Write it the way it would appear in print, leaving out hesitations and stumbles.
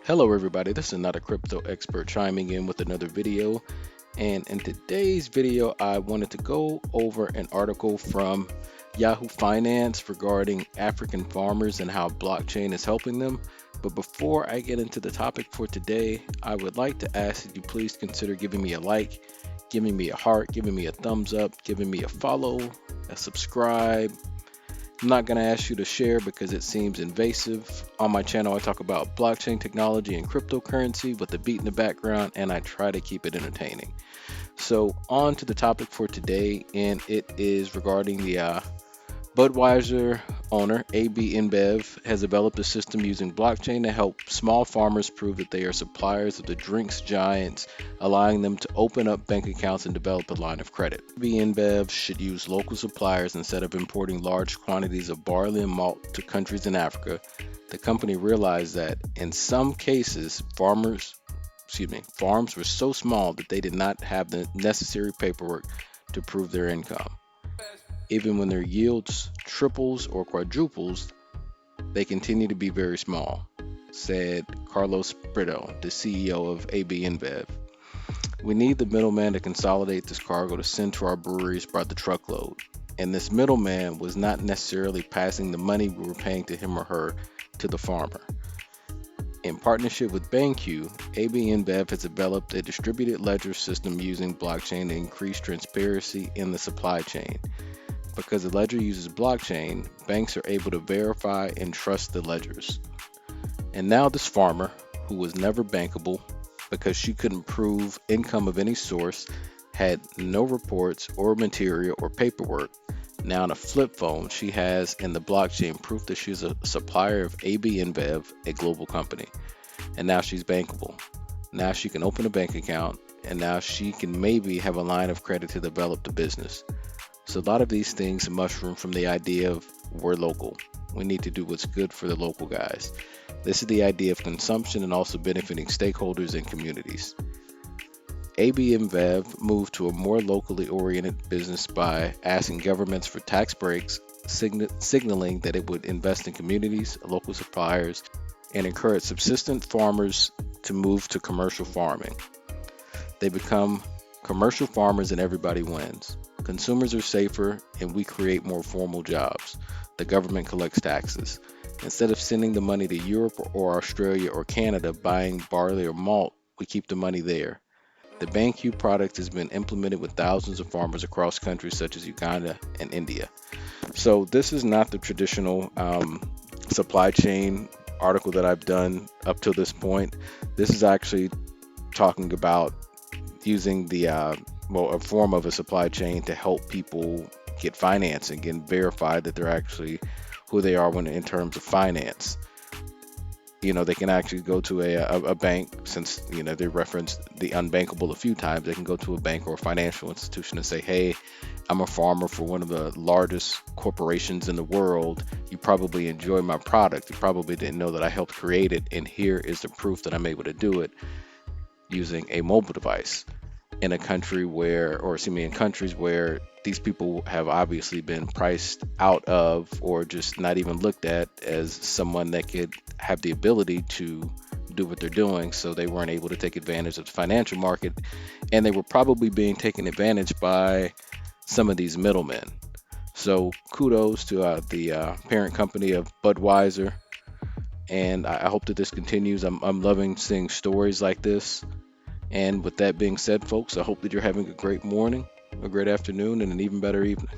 Hello everybody, this is not a crypto expert chiming in with another video, and in today's video I wanted to go over an article from Yahoo Finance regarding African farmers and how blockchain is helping them. But before I get into the topic for today, I would like to ask that you please consider giving me a like, giving me a heart, giving me a thumbs up, giving me a follow, a subscribe. I'm not going to ask you to share because it seems invasive. On my channel, I talk about blockchain technology and cryptocurrency with the beat in the background, and I try to keep it entertaining. So on to the topic for today, and it is regarding the Budweiser owner, AB InBev, has developed a system using blockchain to help small farmers prove that they are suppliers of the drinks giants, allowing them to open up bank accounts and develop a line of credit. AB InBev should use local suppliers instead of importing large quantities of barley and malt to countries in Africa. The company realized that in some cases, farms were so small that they did not have the necessary paperwork to prove their income. Even when their yields triples or quadruples, they continue to be very small, said Carlos Brito, the CEO of AB InBev. We need the middleman to consolidate this cargo to send to our breweries by the truckload. And this middleman was not necessarily passing the money we were paying to him or her to the farmer. In partnership with BankQ, AB InBev has developed a distributed ledger system using blockchain to increase transparency in the supply chain. Because the ledger uses blockchain, banks are able to verify and trust the ledgers. And now this farmer, who was never bankable because she couldn't prove income of any source, had no reports or material or paperwork. Now on a flip phone, she has in the blockchain proof that she's a supplier of AB InBev, a global company. And now she's bankable. Now she can open a bank account, and now she can maybe have a line of credit to develop the business. So a lot of these things mushroom from the idea of we're local. We need to do what's good for the local guys. This is the idea of consumption and also benefiting stakeholders and communities. AB InBev moved to a more locally oriented business by asking governments for tax breaks, signaling that it would invest in communities, local suppliers, and encourage subsistence farmers to move to commercial farming. They become commercial farmers and everybody wins. Consumers are safer and we create more formal jobs. The government collects taxes. Instead of sending the money to Europe or Australia or Canada buying barley or malt, we keep the money there. The BankQ product has been implemented with thousands of farmers across countries such as Uganda and India. So this is not the traditional supply chain article that I've done up to this point. This is actually talking about using a form of a supply chain to help people get financing and verify that they're actually who they are when in terms of finance. They can actually go to a bank, since they referenced the unbankable a few times. They can go to a bank or a financial institution and say, hey, I'm a farmer for one of the largest corporations in the world. You probably enjoy my product. You probably didn't know that I helped create it, and here is the proof that I'm able to do it using a mobile device in countries where these people have obviously been priced out of or just not even looked at as someone that could have the ability to do what they're doing. So they weren't able to take advantage of the financial market, and they were probably being taken advantage by some of these middlemen. So kudos to the parent company of Budweiser, and I hope that this continues. I'm loving seeing stories like this. And with that being said, folks, I hope that you're having a great morning, a great afternoon, and an even better evening.